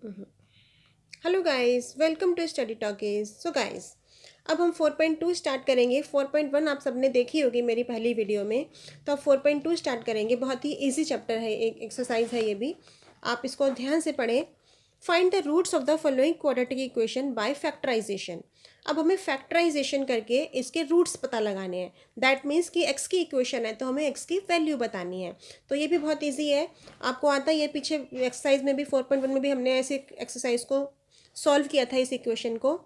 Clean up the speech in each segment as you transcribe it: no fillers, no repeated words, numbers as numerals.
Hello guys, welcome to study talkies. So guys, अब हम 4.2 start करेंगे। 4.1 आप सबने देखी होगी मेरी पहली वीडियो में। तो अब 4.2 स्टार्ट करेंगे। बहुत ही इजी चैप्टर है, एक एक्सरसाइज है ये भी। आप इसको ध्यान से पढ़ें। Find the roots of the following quadratic equation by factorization. अब हमें फैक्टराइजेशन करके इसके रूट्स पता लगाने हैं। दैट मीन्स कि एक्स की इक्वेशन है तो हमें एक्स की वैल्यू बतानी है। तो ये भी बहुत ईजी है, आपको आता है। ये पीछे एक्सरसाइज में भी 4.1 में भी हमने ऐसे एक्सरसाइज को सॉल्व किया था, इस इक्वेशन को।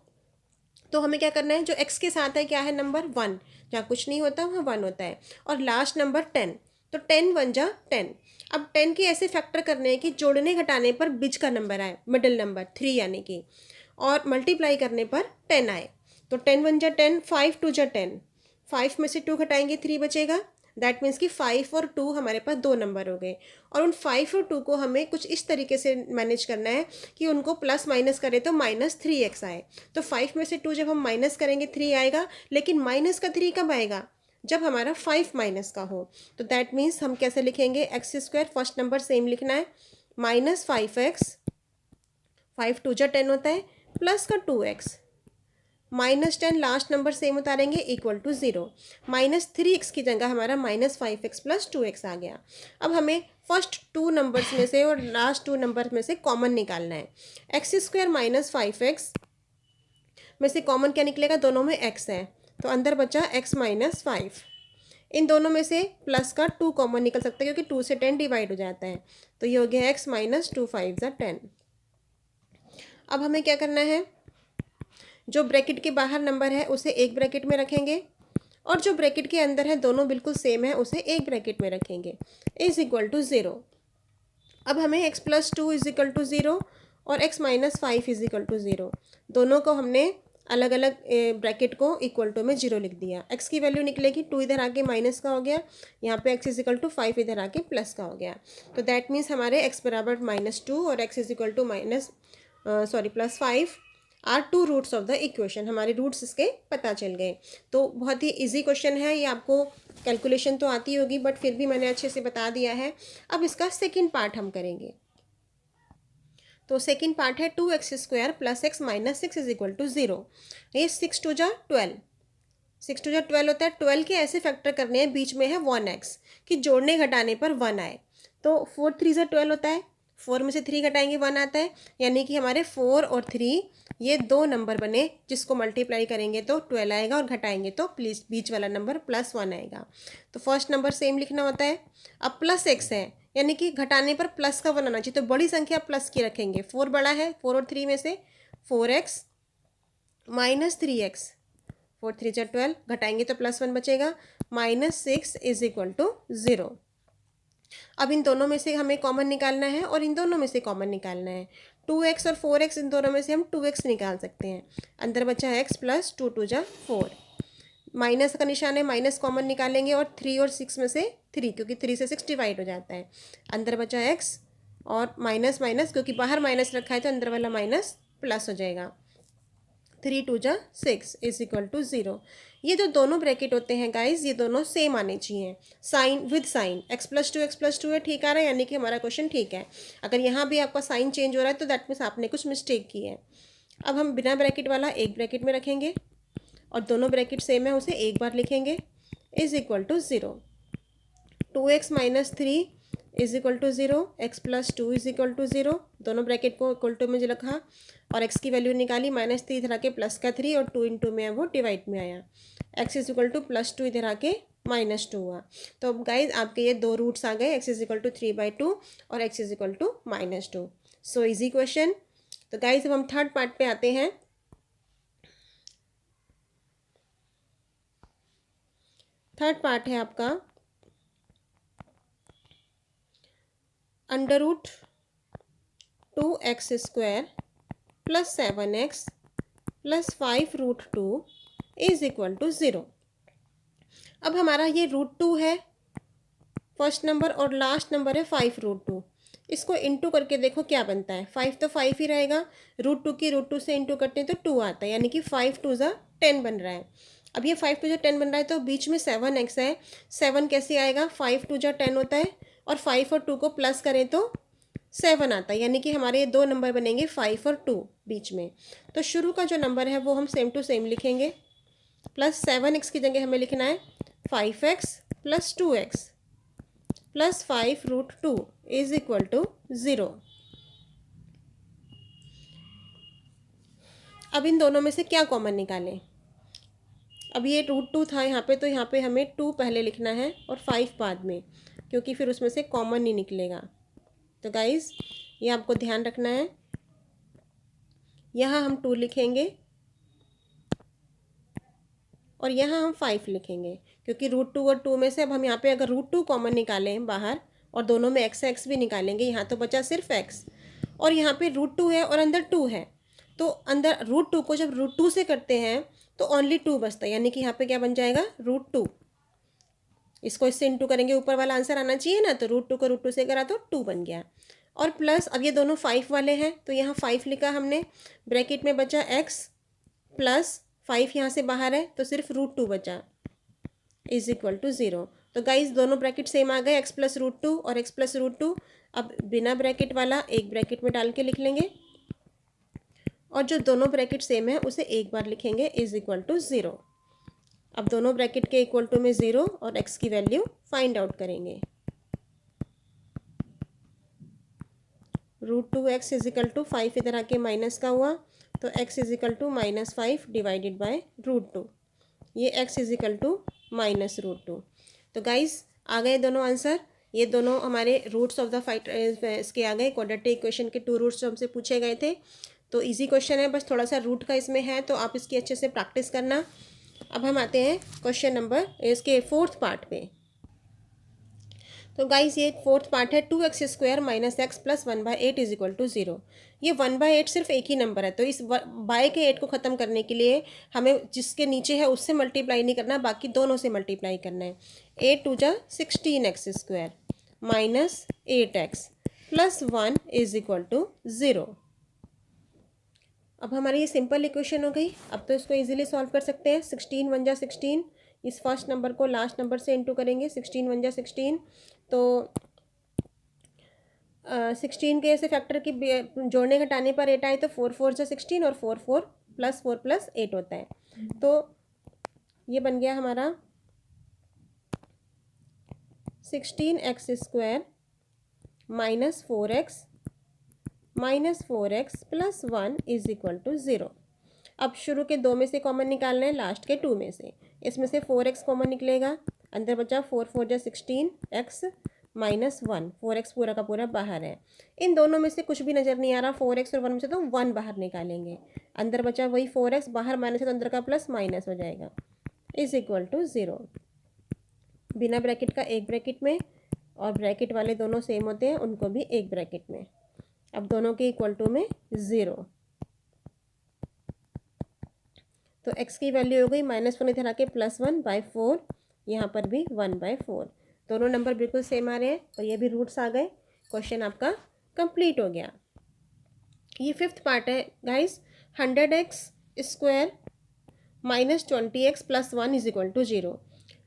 तो हमें क्या करना है, जो एक्स के साथ है क्या है, नंबर 1। जहाँ कुछ नहीं होता वहाँ 1 होता है। और लास्ट नंबर 10। तो 10 1 जा 10। अब 10 के ऐसे फैक्टर करने हैं कि जोड़ने घटाने पर बीच का नंबर आए, मिडिल नंबर 3 यानी कि, और मल्टीप्लाई करने पर 10 आए। तो 10 1 जा 10, 5 2 जा 10। 5 में से 2 घटाएंगे 3 बचेगा। दैट मीन्स कि 5 और 2 हमारे पास 2 नंबर हो गए। और उन 5 और 2 को हमें कुछ इस तरीके से मैनेज करना है कि उनको प्लस माइनस करें तो -3x आए। तो 5 में से 2 जब हम माइनस करेंगे 3 आएगा, लेकिन माइनस का 3 कब आएगा, जब हमारा 5 माइनस का हो। तो दैट मीन्स हम कैसे लिखेंगे, x square first number same लिखना है, -5x, 5 2 जा 10 होता है, प्लस का 2x, -10 लास्ट नंबर सेम उतारेंगे, इक्वल टू 0। -3x की जगह हमारा -5x + 2x आ गया। अब हमें फर्स्ट 2 नंबर्स में से और लास्ट 2 नंबर में से कॉमन निकालना है। एक्स स्क्वायर -5x में से कॉमन क्या निकलेगा, दोनों में x है, तो अंदर बचा x - 5। इन दोनों में से प्लस का 2 कॉमन निकल सकता है क्योंकि 2 से 10 डिवाइड हो जाता है। तो ये हो गया x - 2 5 10। अब हमें क्या करना है, जो ब्रैकेट के बाहर नंबर है उसे एक ब्रैकेट में रखेंगे, और जो ब्रैकेट के अंदर है दोनों बिल्कुल सेम है उसे एक ब्रैकेट में रखेंगे, इज इक्वल टू 0। अब हमें x + 2 इज इक्वल टू 0 और x - 5 इज इक्वल टू 0, दोनों को हमने अलग अलग ब्रैकेट को इक्वल टू में 0 लिख दिया। x की वैल्यू निकलेगी 2 इधर आके माइनस का हो गया, यहाँ पे x इज इक्वल टू 5 इधर आके प्लस का हो गया। तो दैट मीन्स हमारे x बराबर -2 और x is equal to +5 are 2 roots of the equation. हमारे रूट्स इसके पता चल गए। तो बहुत ही इजी क्वेश्चन है ये, आपको कैलकुलेशन तो आती होगी बट फिर भी मैंने अच्छे से बता दिया है। अब इसका सेकंड पार्ट हम करेंगे। तो सेकंड पार्ट है 2x² + x - 6 is equal to 0। ये 6 2 जा 12, 6 2 जा 12 होता है। 12 के ऐसे फैक्टर करने हैं, बीच में है 1x, कि जोड़ने घटाने पर 1 आए। तो 4 3 जा 12 होता है, 4 में से 3 घटाएंगे 1 आता है, यानी कि हमारे 4 और 3 ये 2 नंबर बने जिसको मल्टीप्लाई करेंगे तो 12 आएगा और घटाएंगे तो प्लीज बीच वाला नंबर +1 आएगा। तो फर्स्ट नंबर सेम लिखना होता है। अब +x है, यानी कि घटाने पर प्लस का 1 आना चाहिए, तो बड़ी संख्या प्लस की रखेंगे। 4 बड़ा है, 4 और 3 में से 4x - 3x, 4 3 जा 12, घटाएंगे तो +1 बचेगा, -6 इज इक्वल टू 0। अब इन दोनों में से हमें कॉमन निकालना है और इन दोनों में से कॉमन निकालना है। 2x और 4x, इन दोनों में से हम 2x निकाल सकते हैं। अंदर बचा x + 2 2 जा 4, माइनस का निशान है, माइनस कॉमन निकालेंगे, और 3 और 6 में से 3, क्योंकि 3 से 6 डिवाइड हो जाता है। अंदर बचा x और माइनस माइनस, क्योंकि बाहर माइनस रखा है तो अंदर वाला माइनस प्लस हो जाएगा। 3 2 जा 6 इज इक्वल टू 0। ये जो दोनों ब्रैकेट होते हैं गाइज, ये दोनों सेम आने चाहिए, साइन विद साइन। x + 2 है, ठीक आ रहा है, यानी कि हमारा क्वेश्चन ठीक है। अगर यहाँ भी आपका साइन चेंज हो रहा है तो दैट मीन्स आपने कुछ मिस्टेक की है। अब हम बिना ब्रैकेट वाला एक ब्रैकेट में रखेंगे, और दोनों ब्रैकेट सेम है उसे एक बार लिखेंगे, is equal to 0। 2x - 3 is equal to 0, x + 2 is equal to 0, दोनों ब्रैकेट को इक्वल टू में जो रखा और x की वैल्यू निकाली, -3 इधर आके प्लस का 3 और 2 × में है वो डिवाइड में आया, x इज इक्वल टू +2 इधर आके -2 हुआ। तो अब गाइज आपके ये 2 रूट्स आ गए, x इज इक्वल टू 3/2 और x is equal to -2। So easy question. तो गाइज अब हम थर्ड पार्ट पे आते हैं। थर्ड पार्ट है आपका √2x² + 7x + 5√2 is equal to 0। अब हमारा ये √2 है फर्स्ट नंबर और लास्ट नंबर है 5√2। इसको इंटू करके देखो क्या बनता है, 5 तो 5 ही रहेगा, √2 की √2 से इंटू करते हैं तो 2 आता है, यानी कि 5 2 जा 10 बन रहा है। अब ये 5 2 जा 10 बन रहा है तो बीच में 7x है, 7 कैसे आएगा, 5 2 जा 10 होता है, और 5 और 2 को प्लस करें तो 7 आता है, यानी कि हमारे ये दो नंबर बनेंगे 5 और 2 बीच में। तो शुरू का जो नंबर है वो हम सेम टू सेम लिखेंगे। प्लस 7x की जगह हमें लिखना है 5x plus 2x plus 5√2 is equal to 0। अब इन दोनों में से क्या कॉमन निकालें? अब ये √2 था यहाँ पे, तो यहाँ पे हमें 2 पहले लिखना है और 5 बाद में, क्योंकि फिर उसमें से कॉमन नहीं निकलेगा। तो गाइस ये आपको ध्यान रखना है। यहाँ हम 2 लिखेंगे और यहाँ हम 5 लिखेंगे, क्योंकि √2 और 2 में से अब हम यहाँ पे अगर √2 कॉमन निकालें बाहर और दोनों में x भी निकालेंगे, यहाँ तो बचा सिर्फ x, और यहाँ पे √2 है और अंदर 2 है, तो अंदर √2 को जब √2 से करते हैं तो ओनली 2 बचता है, यानी कि यहाँ पे क्या बन जाएगा √2। इसको इससे इंटू करेंगे, ऊपर वाला आंसर आना चाहिए ना, तो √2 को √2 से करा तो 2 बन गया। और प्लस अब ये दोनों 5 वाले हैं, तो यहाँ 5 लिखा हमने, ब्रैकेट में बचा x प्लस 5 यहाँ से बाहर है तो सिर्फ √2 बचा इज इक्वल टू 0। तो गाइज दोनों ब्रैकेट सेम आ गए, x प्लस √2 और x प्लस √2। अब बिना ब्रैकेट वाला एक ब्रैकेट में डाल के लिख लेंगे, और जो दोनों ब्रैकेट सेम है उसे एक बार लिखेंगे इज इक्वल टू 0। अब दोनों ब्रैकेट के इक्वल टू में 0 और x की वैल्यू फाइंड आउट करेंगे। √2x इज इक्वल टू 5 इधर आके माइनस का हुआ, तो x is equal to -5 divided by √2, ये x इज इक्वल टू -√2। तो गाइस आ गए दोनों आंसर, ये दोनों हमारे रूट्स ऑफ द फाइट इसके आ गए, क्वाड्रेटिक इक्वेशन के 2 रूट्स जो हमसे पूछे गए थे। तो इजी क्वेश्चन है, बस थोड़ा सा रूट का इसमें है, तो आप इसकी अच्छे से प्रैक्टिस करना। अब हम आते हैं क्वेश्चन नंबर इसके 4th पार्ट पे। तो गाइस ये 4th पार्ट है, 2x² - x plus 1/8 is equal to 0। ये 1/8 सिर्फ एक ही नंबर है, तो इस बाय के 8 को ख़त्म करने के लिए हमें जिसके नीचे है उससे मल्टीप्लाई नहीं करना, बाकी दोनों से मल्टीप्लाई करना है। 8 2 जा 16x² minus 8x plus 1 is equal to 0। अब हमारी ये सिंपल इक्वेशन हो गई। अब तो इसको इजीली सॉल्व कर सकते हैं। 16 1 जा 16, इस फर्स्ट नंबर को लास्ट नंबर से इंटू करेंगे। 16 1 जा 16, तो 16 के ऐसे फैक्टर की जोड़ने घटाने पर 8 आए तो 4 4 जा 16 और 4 4 प्लस 8 होता है। तो ये बन गया हमारा 16x² minus 4x plus 1 is equal to 0। अब शुरू के 2 में से कॉमन निकालना है, लास्ट के 2 में से। इसमें से 4x कॉमन निकलेगा, अंदर बचा 4 4 जा 16x माइनस 1, 4x पूरा का पूरा बाहर है। इन दोनों में से कुछ भी नज़र नहीं आ रहा, 4x और 1 में से तो 1 बाहर निकालेंगे। अंदर बचा वही 4x, बाहर माइनस है तो अंदर का प्लस माइनस हो जाएगा इज इक्वल टू 0। बिना ब्रैकेट का एक ब्रैकेट में, और ब्रैकेट वाले दोनों सेम होते हैं उनको भी एक ब्रैकेट में। अब दोनों के इक्वल टू में 0, तो x की वैल्यू हो गई -1 इधर आके +1/4, यहाँ पर भी 1/4। दोनों नंबर बिल्कुल सेम आ रहे हैं और ये भी रूट्स आ गए। क्वेश्चन आपका कंप्लीट हो गया। ये 5th पार्ट है guys. 100x² minus 20x plus 1 is equal to 0।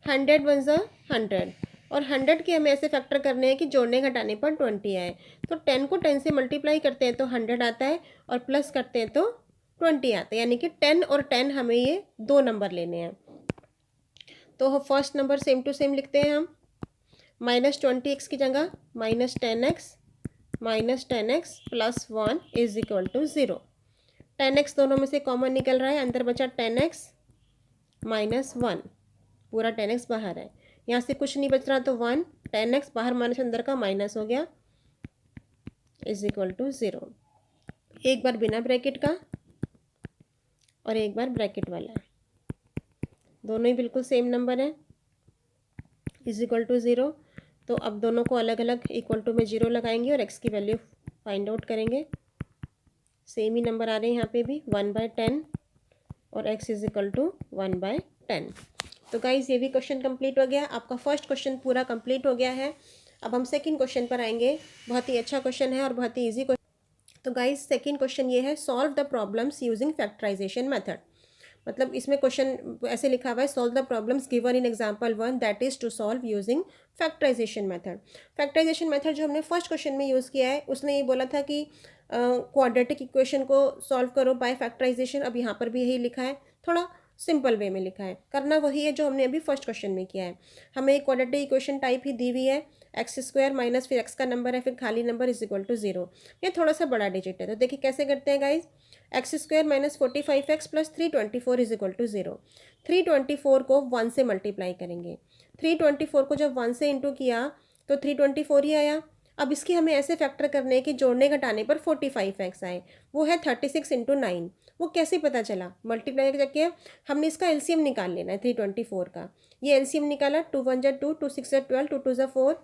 100 1 ज़ा 100, और 100 के हमें ऐसे फैक्टर करने हैं कि जोड़ने घटाने पर 20 आए। तो 10 को 10 से मल्टीप्लाई करते हैं तो 100 आता है, और प्लस करते हैं तो 20 आता है, यानी कि 10 और 10 हमें ये दो नंबर लेने हैं। तो first number same to same लिखते हैं हम, -20x की जगह -10x plus 1 is equal to 0। 10x दोनों में से कॉमन निकल रहा है, अंदर बचा 10x माइनस 1, पूरा 10x बाहर है, यहाँ से कुछ नहीं बच रहा तो 1, 10x बाहर माइनस अंदर का माइनस हो गया इज इक्वल टू 0। एक बार बिना ब्रैकेट का और एक बार ब्रैकेट वाला, दोनों ही बिल्कुल सेम नंबर है इज इक्वल टू 0। तो अब दोनों को अलग अलग इक्वल टू में 0 लगाएंगे और x की वैल्यू फाइंड आउट करेंगे। सेम ही नंबर आ रहे हैं यहाँ पे भी, 1/10 और x इज इक्वल टू 1/10। तो गाइज ये भी क्वेश्चन कंप्लीट हो गया। आपका फर्स्ट क्वेश्चन पूरा कंप्लीट हो गया है। अब हम सेकंड क्वेश्चन पर आएंगे। बहुत ही अच्छा क्वेश्चन है और बहुत ही इजी क्वेश्चन। तो गाइज सेकंड क्वेश्चन ये है, solve the problems using factorization method. मतलब इसमें क्वेश्चन ऐसे लिखा हुआ है, solve the problems given in example 1 that is to solve using factorization method. Factorization method जो हमने फर्स्ट क्वेश्चन में यूज़ किया है उसने ये बोला था कि क्वाड्रेटिक इक्वेशन को सॉल्व करो बाय फैक्टराइजेशन। अब यहाँ पर भी यही लिखा है, थोड़ा सिंपल वे में लिखा है, करना वही है जो हमने अभी फर्स्ट क्वेश्चन में किया है। हमें एक क्वाड्रेटिक इक्वेशन टाइप ही दी हुई है, एक्स स्क्वायर माइनस फिर एक्स का नंबर है फिर खाली नंबर इज इक्वल टू 0। ये थोड़ा सा बड़ा डिजिट है, तो देखिए कैसे करते हैं guys. X square minus 45x plus 324 is equal to 0। 324 को 1 से मल्टीप्लाई करेंगे। 324 को जब 1 से इंटू किया तो 324 ही आया। अब इसकी हमें ऐसे फैक्टर करने हैं कि जोड़ने घटाने पर 45x आए, वो है 36 इंटू 9। वो कैसे पता चला, मल्टीप्लाई करके हमने इसका एलसीएम निकाल लेना है 324 का। ये एलसीएम निकाला, 2 1 जा 2, 2 6 जा 12, 2 2 जा 4,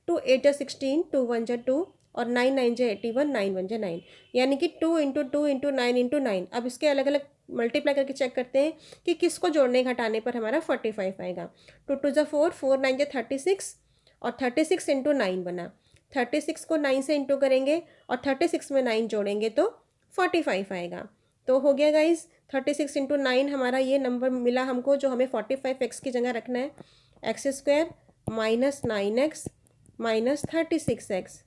2 8 जा 16, 2 1 जा 2 और 9 9 जा 81, 9 1 जा 9, यानी कि 2 इंटू 2 इंटू 9 इंटू 9। अब इसके अलग अलग मल्टीप्लाई करके चेक करते हैं कि किसको जोड़ने घटाने पर हमारा 45 आएगा। 2 2 जा 4, 4 9 जा 36 और 36 इंटू 9 बना। 36 को 9 से इंटू करेंगे और 36 में 9 जोड़ेंगे तो 45 आएगा। तो हो गया गाइज, 36 इंटू 9 हमारा ये नंबर मिला हमको, जो हमें 45x की जगह रखना है। X square minus 9x minus 36x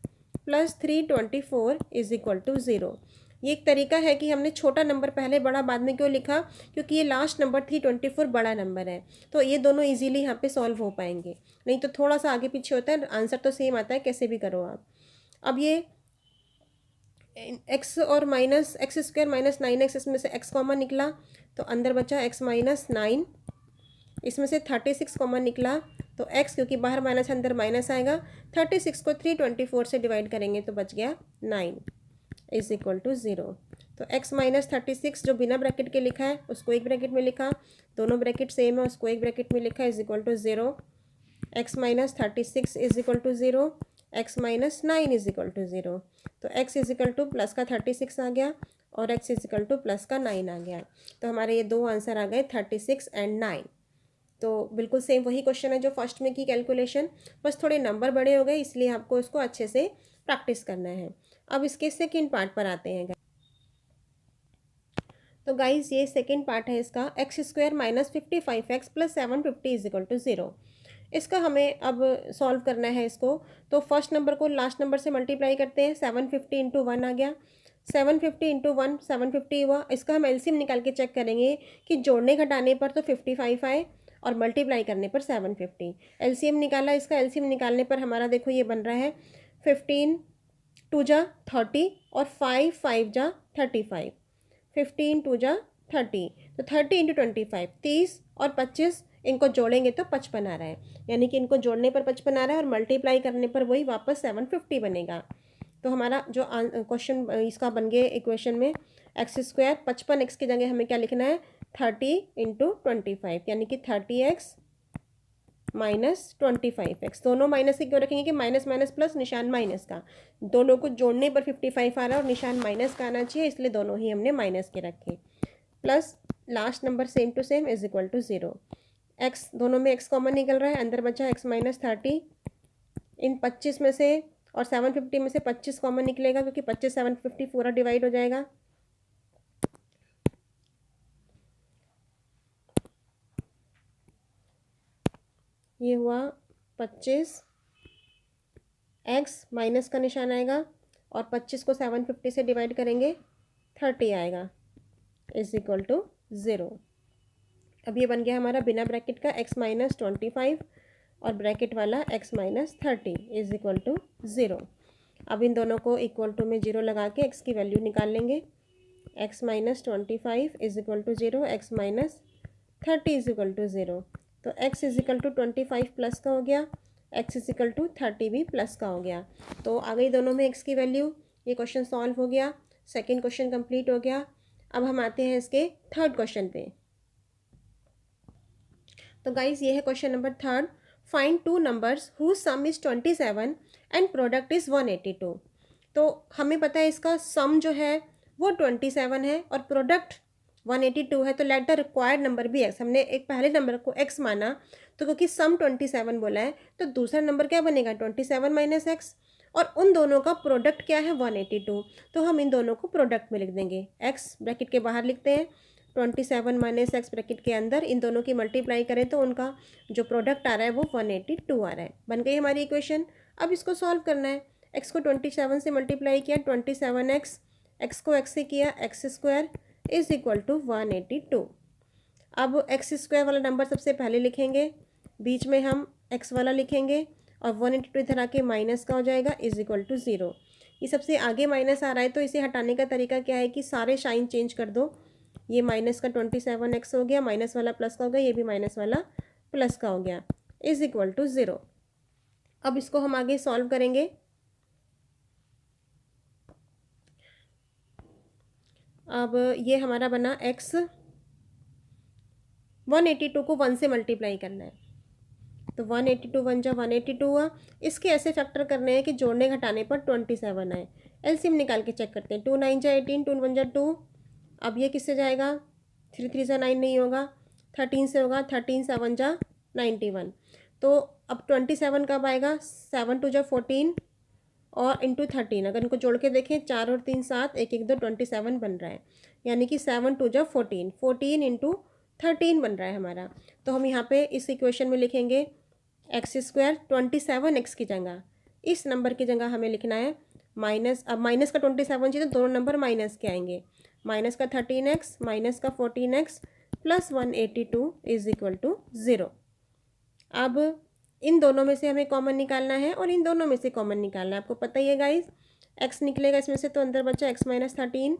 plus 324 is equal to 0। ये एक तरीका है कि हमने छोटा नंबर पहले बड़ा बाद में क्यों लिखा, क्योंकि ये लास्ट नंबर 324 बड़ा नंबर है, तो ये दोनों इजीली यहाँ पे सॉल्व हो पाएंगे। नहीं तो थोड़ा सा आगे पीछे होता है, आंसर तो सेम आता है कैसे भी करो आप। अब ये एक्स और minus x square minus 9x, इसमें से x कॉमन निकला तो अंदर बचा x माइनस 9। इसमें से 36 कॉमन निकला तो x, क्योंकि बाहर माइनस अंदर माइनस आएगा। 36 को 324 से डिवाइड करेंगे तो बच गया 9 इज इक्वल टू 0। तो x माइनस 36 जो बिना ब्रैकेट के लिखा है उसको एक ब्रैकेट में लिखा, दोनों ब्रैकेट सेम है उसको एक ब्रैकेट में लिखा, is equal to 0। x minus 36 is equal to 0, x minus 9 is equal to 0। तो x is equal to plus का 36 आ गया और x is equal to plus का 9 आ गया। तो हमारे ये दो आंसर आ गए 36 एंड 9। तो बिल्कुल सेम वही क्वेश्चन है जो फर्स्ट में की कैलकुलेशन, बस थोड़े नंबर बड़े हो गए इसलिए आपको इसको अच्छे से प्रैक्टिस करना है। अब इसके सेकेंड पार्ट पर आते हैं। तो गाइज ये सेकेंड पार्ट है इसका, x square minus 55x plus 750 is equal to 0। इसका हमें अब सॉल्व करना है इसको। तो फर्स्ट नंबर को लास्ट नंबर से मल्टीप्लाई करते हैं, 750 इंटू 1 आ गया, 750 इंटू 1 750 हुआ। इसका हम एलसीएम निकाल के चेक करेंगे कि जोड़ने घटाने पर तो 55 आए और मल्टीप्लाई करने पर 750। एलसीएम निकाला, इसका एलसीएम निकालने पर हमारा देखो ये बन रहा है 15 2 जा 30 और 5 5 जा 35, 15 2 जा 30, तो 30 इंटू 25 30 और 25, इनको जोड़ेंगे तो 55 आ रहा है, यानी कि इनको जोड़ने पर 55 आ रहा है और मल्टीप्लाई करने पर वही वापस 750 बनेगा। तो हमारा जो क्वेश्चन इसका बन गया इक्वेशन में, एक्स स्क्वायर 55x की जगह हमें क्या लिखना है 30 इंटू 25, यानी कि 30x माइनस 25x। दोनों माइनस से क्यों रखेंगे कि माइनस माइनस प्लस, निशान माइनस का, दोनों को जोड़ने पर 55 आ रहा है और निशान माइनस का आना चाहिए, इसलिए दोनों ही हमने माइनस के रखे। Plus last number same to same is equal to 0। X दोनों में एक्स कॉमन निकल रहा है, अंदर बचा एक्स माइनस 30। इन 25 में से और 750 में से 25 कॉमन निकलेगा, क्योंकि 25 750 पूरा डिवाइड हो जाएगा। ये हुआ 25, एक्स माइनस का निशान आएगा और 25 को 750 से डिवाइड करेंगे 30 आएगा इज इक्वल टू 0। अब ये बन गया हमारा बिना ब्रैकेट का x माइनस 25 और ब्रैकेट वाला x minus 30 is equal to 0। अब इन दोनों को इक्वल टू में 0 लगा के x की वैल्यू निकाल लेंगे। x minus 25 is equal to 0, x minus 30 is equal to 0। तो x is equal to 25 plus का हो गया, x इज इक्वल टू 30 भी प्लस का हो गया। तो आ गई दोनों में x की वैल्यू। ये क्वेश्चन सॉल्व हो गया, सेकेंड क्वेश्चन कंप्लीट हो गया। अब हम आते हैं इसके थर्ड क्वेश्चन पे। तो गाइज ये है question number third, find two numbers whose sum is 27 and product is 182। तो हमें पता है इसका सम जो है वो 27 है और प्रोडक्ट 182 है, तो लेट द रिक्वायर्ड नंबर भी एक्स। हमने एक पहले नंबर को एक्स माना, तो क्योंकि सम 27 बोला है तो दूसरा नंबर क्या बनेगा 27 माइनस एक्स, और उन दोनों का प्रोडक्ट क्या है 182, तो हम इन दोनों को प्रोडक्ट में लिख देंगे। एक्स ब्रैकेट के बाहर लिखते हैं, 27 माइनस एक्स ब्रैकेट के अंदर इन दोनों की मल्टीप्लाई करें तो उनका जो प्रोडक्ट आ रहा है वो 182 आ रहा है। बन गई हमारी इक्वेशन। अब इसको सॉल्व करना है। एक्स को 27 से मल्टीप्लाई किया 27x, एक्स को एक्स से किया x square is equal to 182। अब एक्स स्क्वायर वाला नंबर सबसे पहले लिखेंगे, बीच में हम एक्स वाला लिखेंगे और 182 इधर आके माइनस का हो जाएगा इज इक्वल टू 0। ये सबसे आगे माइनस आ रहा है तो इसे हटाने का तरीका क्या है कि सारे साइन चेंज कर दो। ये माइनस का 27x हो गया, माइनस वाला प्लस का हो गया, ये भी माइनस वाला प्लस का हो गया इज इक्वल टू 0। अब इसको हम आगे सॉल्व करेंगे। अब ये हमारा बना x, 182 को 1 से मल्टीप्लाई करना है तो 182 1 जा 182 हुआ। इसके ऐसे फैक्टर करने हैं कि जोड़ने घटाने पर 27 आए। एलसीएम निकाल के चेक करते हैं। 2 9 जा 18, 2 1 जा 2। अब ये किससे जाएगा, 3 3 जा 9 नहीं होगा, 13 से होगा, 13 7 जा 91। तो अब 27 कब आएगा, 7 2 जा 14 और इंटू 13। अगर इनको जोड़ के देखें 4 और 3 7, 1 1 2 27 बन रहा है। यानी कि 7 2 जा 14, 14 इंटू 13 बन रहा है हमारा। तो हम यहाँ पे इस इक्वेशन में लिखेंगे एक्स स्क्वायर 27x की जगह, इस नंबर की जगह हमें लिखना है माइनस। अब माइनस का 27 चाहिए तो दोनों नंबर माइनस के आएंगे। माइनस का 13x माइनस का 14x plus 182 is equal to 0। अब इन दोनों में से हमें कॉमन निकालना है और इन दोनों में से कॉमन निकालना है। आपको पता ही है गाइस, x निकलेगा इसमें से तो अंदर बचा x माइनस 13।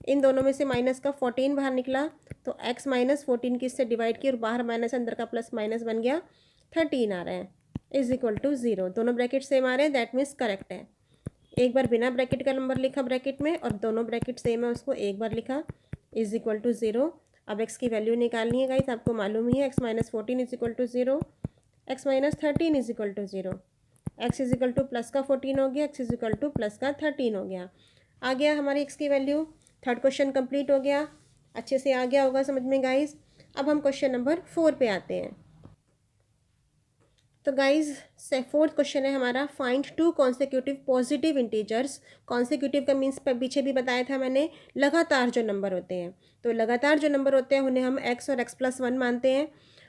इन दोनों में से माइनस का 14 बाहर निकला तो x माइनस 14 की इससे डिवाइड की और बाहर माइनस अंदर का प्लस माइनस बन गया 13 आ रहा है इज इक्वल टू 0। दोनों ब्रैकेट सेम आ रहे हैं, दैट मीन्स करेक्ट है। एक बार बिना ब्रैकेट का नंबर लिखा ब्रैकेट में और दोनों ब्रैकेट सेम है उसको एक बार लिखा इज इक्वल टू 0। अब x की वैल्यू निकालनी है गाइस, आपको मालूम ही है x minus 14 is equal to 0, x minus 13 is equal to 0। x is equal to plus का 14 हो गया, x is equal to plus का 13 हो गया। आ गया हमारी x की वैल्यू। थर्ड क्वेश्चन कंप्लीट हो गया, अच्छे से आ गया होगा समझ में गाइस। अब हम क्वेश्चन नंबर 4 पे आते हैं। तो गाइज से फोर्थ क्वेश्चन है हमारा, find 2 consecutive positive integers. Consecutive का मीन्स पीछे भी बताया था मैंने, लगातार जो नंबर होते हैं। तो लगातार जो नंबर होते हैं उन्हें हम x और x प्लस 1 मानते हैं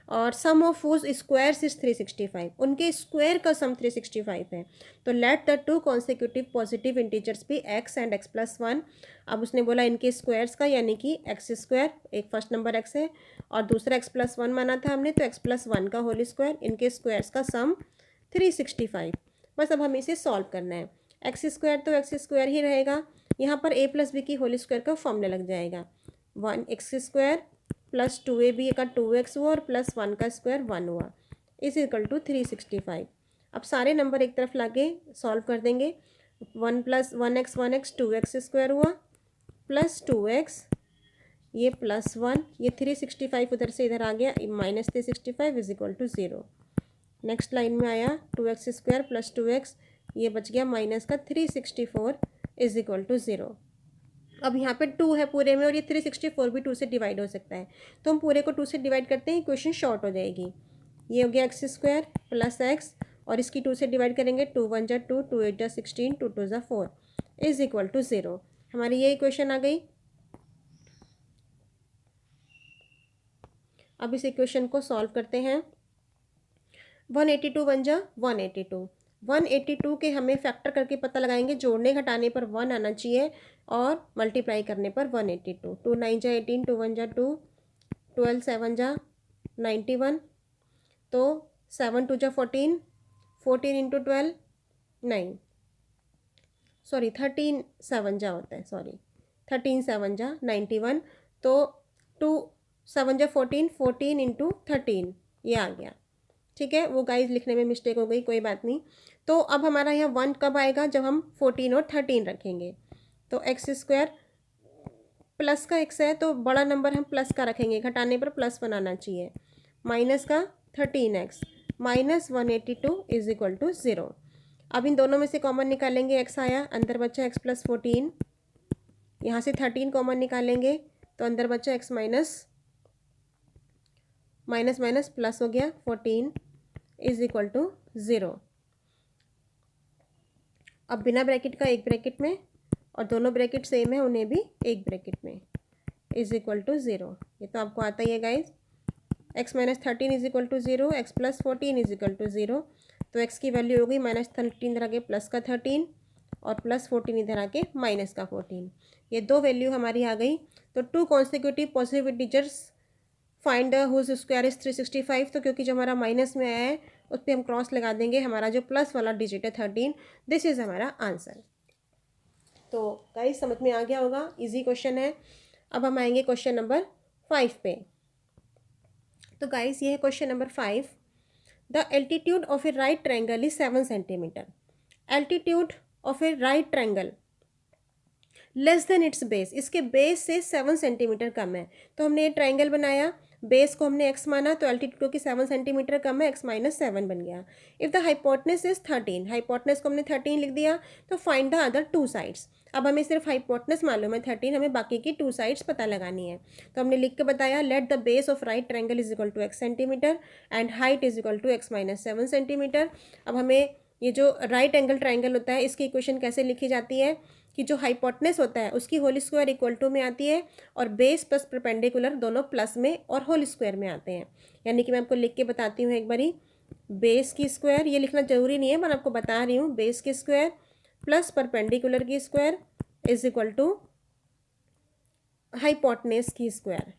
और सम ऑफ हुज स्क्वायर्स इज 365, उनके स्क्वायर का सम 365 है। तो let the 2 consecutive positive integers भी x एंड x प्लस 1। अब उसने बोला इनके स्क्वायर्स का, यानी कि एक्स स्क्वायर, एक फर्स्ट नंबर x है और दूसरा x प्लस 1 माना था हमने, तो x प्लस 1 का होल स्क्वायर, इनके स्क्वायर्स का सम 365। बस अब हमें इसे सॉल्व करना है। एक्स स्क्वायर तो एक्स स्क्वायर ही रहेगा, यहाँ पर a प्लस बी की होल स्क्वायर का फॉर्मूला लग जाएगा। 1x स्क्वायर प्लस 2ab का 2x हुआ और प्लस 1 का स्क्वायर 1 हुआ इज इक्वल टू 365। अब सारे नंबर एक तरफ लाके सॉल्व कर देंगे। 1 plus 1x 1x 2x square हुआ प्लस 2x, ये प्लस 1, ये 365 उधर से इधर आ गया minus 365 is equal to 0। Next line में आया 2x स्क्वायर प्लस 2x, ये बच गया माइनस का 364 इज इक्वल टू 0। अब यहाँ पे 2 है पूरे में और ये 364 भी 2 से डिवाइड हो सकता है, तो हम पूरे को 2 से डिवाइड करते हैं, इक्वेशन शॉर्ट हो जाएगी। ये हो गया एक्स स्क्वायर प्लस एक्स और इसकी 2 से डिवाइड करेंगे, 2 1 जा 2, 2 8 जा 16, 2 2 जा 4 इज इक्वल टू 0। हमारी ये इक्वेशन आ गई। अब इस इक्वेशन को सॉल्व करते हैं। 182 1 जा 182, 182 के हमें फैक्टर करके पता लगाएंगे, जोड़ने घटाने पर 1 आना चाहिए और मल्टीप्लाई करने पर 182। 2 9 जा 18, 2 1 जा 2, 12 7 जा 91, तो 7 2 जा 14, 14 इंटू 12 9, सॉरी 13 7 जा होता है, सॉरी 13 7 जा 91, तो 2 7 जा 14, 14 इंटू 13 ये आ गया। ठीक है, वो गाइस लिखने में मिस्टेक हो गई, कोई बात नहीं। तो अब हमारा यहाँ 1 कब आएगा, जब हम 14 और 13 रखेंगे। तो एक्स स्क्वायर प्लस का x है तो बड़ा नंबर हम प्लस का रखेंगे, घटाने पर प्लस 1 आना चाहिए, माइनस का 13x minus 182 is equal to 0। अब इन दोनों में से कॉमन निकालेंगे, x आया, अंदर बचा x प्लस 14, यहाँ से 13 कॉमन निकालेंगे तो अंदर बचा x minus minus minus plus हो गया 14 इज इक्वल टू 0। अब बिना ब्रैकेट का एक ब्रैकेट में और दोनों ब्रैकेट सेम है उन्हें भी एक ब्रैकेट में इज इक्वल टू 0। ये तो आपको आता ही है guys. x minus 13 is equal to 0, x plus 14 is equal to 0। तो x की वैल्यू हो गई माइनस 13 इधर आके प्लस का 13 और प्लस 14 इधर आके माइनस का 14। ये दो वैल्यू हमारी आ गई। तो 2 consecutive positive integers find whose square is 365। तो क्योंकि जो हमारा माइनस में आया है उस पर हम क्रॉस लगा देंगे, हमारा जो प्लस वाला डिजिट है 13, दिस इज़ हमारा आंसर। तो गाइस समझ में आ गया होगा, इजी क्वेश्चन है। अब हम आएंगे क्वेश्चन नंबर 5 पे। तो गाइस ये है question number 5। The altitude of A right triangle is 7 centimetre. Altitude of A right triangle less than it's base, इसके बेस से 7 सेंटीमीटर कम है। तो हमने ये ट्राइंगल बनाया, बेस को हमने x माना, तो एल्टीट्यूड की 7 सेंटीमीटर कम है, x माइनस 7 बन गया। If the hypotenuse is 13, hypotenuse को हमने 13 लिख दिया। तो फाइंड द अदर 2 साइड्स। अब हमें सिर्फ हाइपोटनस मालूम है 13, हमें बाकी की 2 साइड्स पता लगानी है। तो हमने लिख के बताया, let the base of right triangle is equal to x centimetre and height is equal to x minus 7 centimetre. अब हमें ये जो राइट एंगल ट्रायंगल होता है इसकी इक्वेशन कैसे लिखी जाती है कि जो हाइपोटनस होता है उसकी होल स्क्वायर इक्वल टू में आती है और बेस प्लस परपेंडिकुलर दोनों प्लस में और होल स्क्वायर में आते हैं। यानी कि मैं आपको लिख के बताती हूँ एक बारी, बेस की स्क्वायर, ये लिखना जरूरी नहीं है, मैं आपको बता रही हूँ, बेस की स्क्वायर प्लस परपेंडिकुलर की square is equal to hypotenuse की स्क्वायर।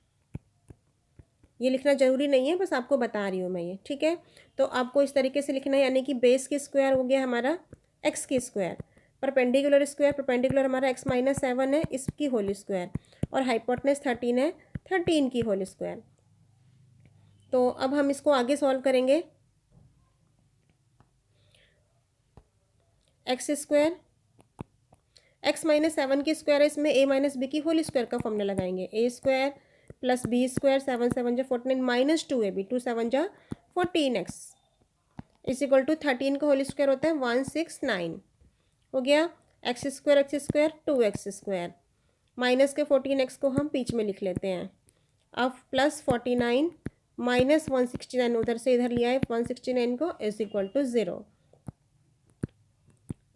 ये लिखना जरूरी नहीं है, बस आपको बता रही हूँ मैं ये, ठीक है। तो आपको इस तरीके से लिखना है, यानी कि बेस की स्क्वायर हो गया हमारा एक्स की स्क्वायर, परपेंडिकुलर स्क्वायर, परपेंडिकुलर हमारा x माइनस 7 है, इसकी होल स्क्वायर, और हाइपोटनस 13 है, 13 की होल स्क्वायर। तो अब हम इसको आगे सॉल्व करेंगे। एक्स स्क्वायर, x माइनस 7 की स्क्वायर है, इसमें a माइनस बी की होल स्क्वायर का फॉर्मूला लगाएंगे। a square plus b square, 7 7 जा 49 माइनस 2ab, 2 7 जा 14x इज इक्वल टू 13 का होल स्क्वायर होता है 169 हो गया। एक्स स्क्वायर 2x माइनस के 14x को हम बीच में लिख लेते हैं। अब प्लस 49 माइनस 169 उधर से इधर लिया है 169 को is equal to 0।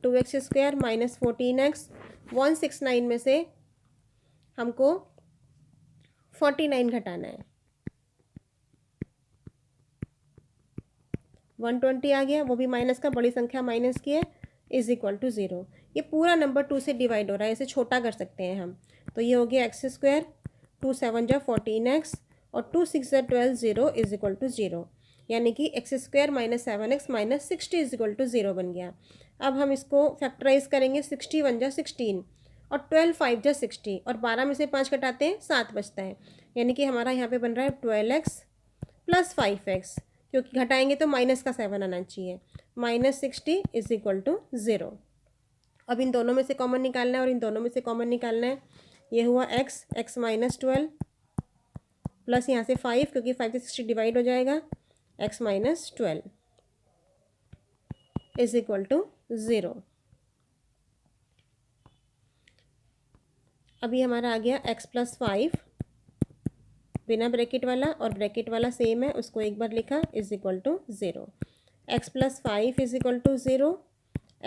2x minus 14x, 169 में से हमको 49 घटाना है, 120 आ गया, वो भी माइनस का, बड़ी संख्या माइनस की है, इज इक्वल टू 0। ये पूरा नंबर 2 से डिवाइड हो रहा है, इसे छोटा कर सकते हैं हम। तो ये हो गया एक्स स्क्वायर, 2 7 जा 14x और 2 6 जा 12, 0 इज इक्वल टू 0। यानी कि x square minus 7x minus 60 is equal to 0 बन गया। अब हम इसको फैक्टराइज करेंगे, 61 जा 16 और 12 5 जा 60 और 12 में से 5 घटाते हैं 7 बचता है। यानी कि हमारा यहाँ पे बन रहा है 12x प्लस 5x, क्योंकि घटाएंगे तो माइनस का 7 आना चाहिए, माइनस 60 इज इक्वल टू 0। अब इन दोनों में से कॉमन निकालना है और इन दोनों में से कॉमन निकालना है। ये हुआ x माइनस 12 प्लस यहाँ से 5, क्योंकि 5 से 60 डिवाइड हो जाएगा, x minus 12 is equal to 0। अभी हमारा आ गया x प्लस 5 बिना ब्रैकेट वाला, और ब्रैकेट वाला सेम है, उसको एक बार लिखा, is equal to 0। x plus 5 is equal to 0,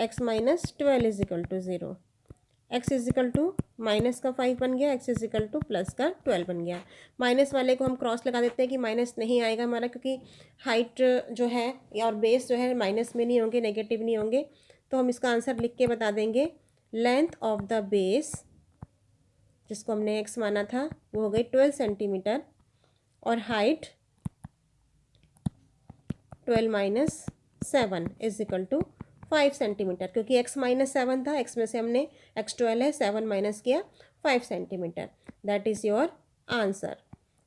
x minus 12 is equal to 0। x is equal to minus का 5 बन गया, x is equal to plus का 12 बन गया। माइनस वाले को हम क्रॉस लगा देते हैं कि माइनस नहीं आएगा हमारा, क्योंकि हाइट जो है और बेस जो है माइनस में नहीं होंगे, नेगेटिव नहीं होंगे। तो हम इसका आंसर लिख के बता देंगे, लेंथ ऑफ द बेस, जिसको हमने x माना था, वो हो गई 12 सेंटीमीटर और height 12 minus 7 is equal to 5 centimetre, क्योंकि x माइनस 7 था, x में से हमने x 12 है, 7 माइनस किया 5 centimetre. That is your answer.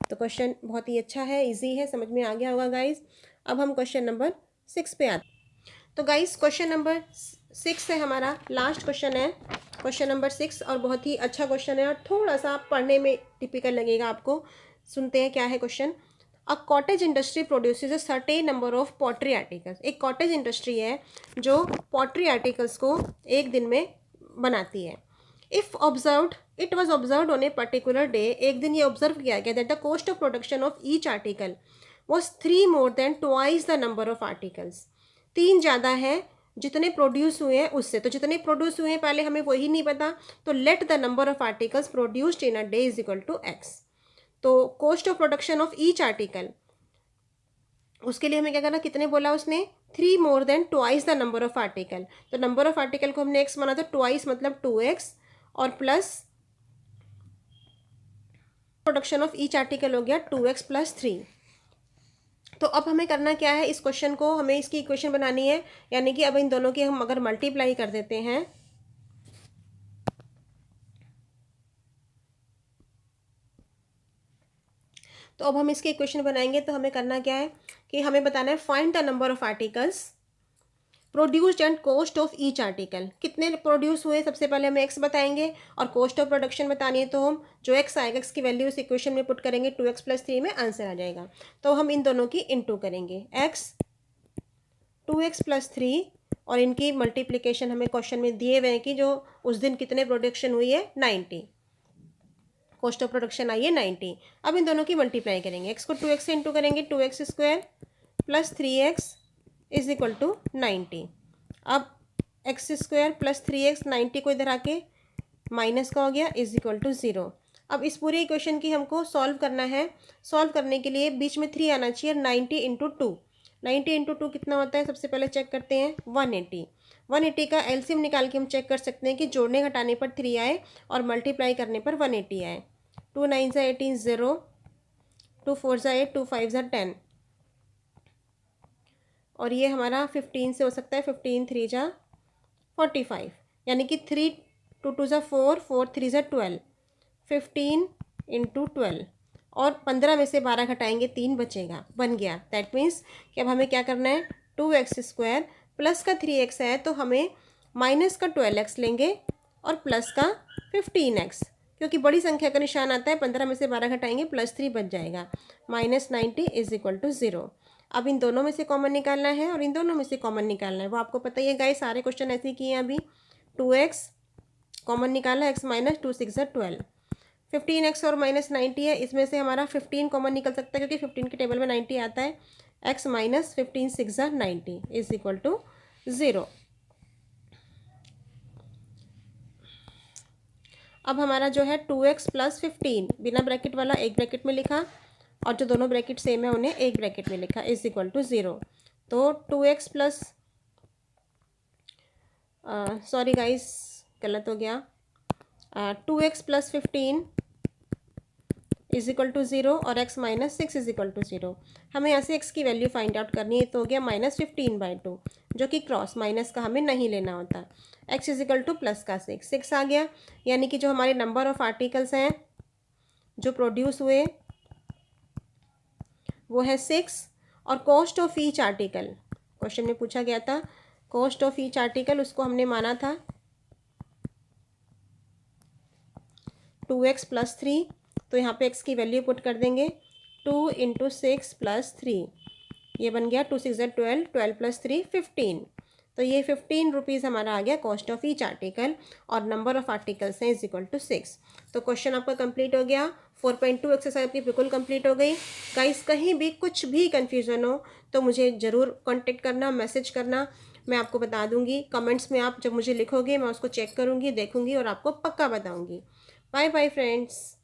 तो क्वेश्चन बहुत ही अच्छा है, इजी है, समझ में आ गया होगा गाइस। अब हम क्वेश्चन नंबर 6 पे आते हैं। तो गाइस क्वेश्चन नंबर 6 है हमारा, लास्ट क्वेश्चन है, क्वेश्चन नंबर 6, और बहुत ही अच्छा क्वेश्चन है और थोड़ा सा पढ़ने में टिपिकल लगेगा आपको। सुनते हैं क्या है question. A cottage industry produces a certain number of pottery articles. एक कॉटेज इंडस्ट्री है जो पॉटरी आर्टिकल्स को एक दिन में बनाती है। If observed, it was observed on a particular day, एक दिन ये ऑब्जर्व किया गया that the cost of production of each article was 3 more than twice the number of articles. 3 ज़्यादा है जितने प्रोड्यूस हुए हैं उससे। तो जितने प्रोड्यूस हुए हैं पहले हमें वही नहीं पता, तो let the number of articles produced in a day is equal to X. तो cost of production of each article, उसके लिए हमें क्या करना, कितने बोला उसने, 3 more than twice the number of article. तो नंबर ऑफ आर्टिकल को हमने एक्स माना, तो ट्वाइस मतलब 2x, और plus production of each article हो गया 2x प्लस 3। तो अब हमें करना क्या है, इस क्वेश्चन को हमें इसकी इक्वेशन बनानी है, यानी कि अब इन दोनों की हम अगर मल्टीप्लाई कर देते हैं, तो अब हम इसकी इक्वेशन बनाएंगे। तो हमें करना क्या है कि हमें बताना है find the number of articles produced and cost of each article. कितने प्रोड्यूस हुए सबसे पहले हमें एक्स बताएंगे, और कॉस्ट ऑफ प्रोडक्शन बतानी है तो हम जो एक्स आएगा एक्स की वैल्यू इस इक्वेशन में पुट करेंगे, 2x प्लस 3 में आंसर आ जाएगा। तो हम इन दोनों की इनटू करेंगे, एक्स 2x प्लस 3, और इनकी मल्टीप्लिकेशन हमें क्वेश्चन में दिए हुए हैं कि जो उस दिन कितने प्रोडक्शन हुई है 90, कॉस्ट ऑफ प्रोडक्शन आई है 90। अब इन दोनों की मल्टीप्लाई करेंगे, एक्स को 2x से इंटू करेंगे, 2x square plus 3x is equal to 90। अब एक्स स्क्वायर प्लस 3x 90 को इधर आके माइनस का हो गया, इज इक्वल टू 0। अब इस पूरे इक्वेशन की हमको सॉल्व करना है। सॉल्व करने के लिए बीच में 3 आना चाहिए, 90 इंटू 2। 90 इंटू 2 कितना होता है, सबसे पहले चेक करते हैं, 180। 180 का एलसीएम निकाल के हम चेक कर सकते हैं कि जोड़ने घटाने पर 3 आए और मल्टीप्लाई करने पर 180 आए। 2 9 ज़ा 18, 0, 2 4 ज़ा 8, 2 5 ज़ा 10, और ये हमारा 15 से हो सकता है, 15 3 ज़ा 45, यानी कि 3 2 2 ज़ा 4, 4 3 ज़ा 12, 15 इंटू 12, और 15 में से 12 घटाएंगे 3 बचेगा, बन गया। दैट मीन्स कि अब हमें क्या करना है, 2x स्क्वायर प्लस का 3x है तो हमें माइनस का 12x लेंगे और प्लस का 15x, क्योंकि बड़ी संख्या का निशान आता है, 15 में से 12 घटाएंगे +3 बच जाएगा, -90 इज इक्वल टू 0। अब इन दोनों में से कॉमन निकालना है और इन दोनों में से कॉमन निकालना है, वो आपको पता ही है गाइस, सारे क्वेश्चन ऐसे ही किए हैं। अभी 2x कॉमन निकाला, x माइनस 2 6 12, 15x और -90 है, इसमें से हमारा 15 कॉमन निकल सकता है क्योंकि 15 के टेबल में 90 आता है। x minus 15 6 90 is equal to 0। अब हमारा जो है 2x प्लस 15, बिना ब्रैकेट वाला एक ब्रैकेट में लिखा, और जो दोनों ब्रैकेट सेम है उन्हें एक ब्रैकेट में लिखा, इज इक्वल टू 0। तो 2x प्लस, सॉरी गाइस गलत हो गया, 2x plus 15 is equal to 0 और x minus 6 is equal to 0। हमें यहाँ से x की वैल्यू फाइंड आउट करनी है, तो हो गया -15/2, जो कि क्रॉस माइनस का हमें नहीं लेना होता। x is equal to plus का 6 आ गया, यानी कि जो हमारे नंबर ऑफ आर्टिकल्स हैं जो प्रोड्यूस हुए वो है 6, और cost of each article, question में पूछा गया था कॉस्ट ऑफ ईच आर्टिकल, उसको हमने माना था 2x प्लस 3, तो यहाँ पे x की वैल्यू पुट कर देंगे, 2 इंटू 6 प्लस 3, ये बन गया 2 6 12, 12 प्लस 3 15। तो ये 15 रुपीज़ हमारा आ गया कॉस्ट ऑफ ईच आर्टिकल, और नंबर ऑफ आर्टिकल्स हैं इज इक्वल टू 6। तो क्वेश्चन आपका कंप्लीट हो गया, 4.2 एक्सरसाइज आपकी बिल्कुल कंप्लीट हो गई। गाइस कहीं भी कुछ भी कन्फ्यूज़न हो तो मुझे ज़रूर कॉन्टेक्ट करना, मैसेज करना, मैं आपको बता दूंगी। कमेंट्स में आप जब मुझे लिखोगे मैं उसको चेक करूँगी, देखूँगी और आपको पक्का बताऊँगी। Bye bye friends.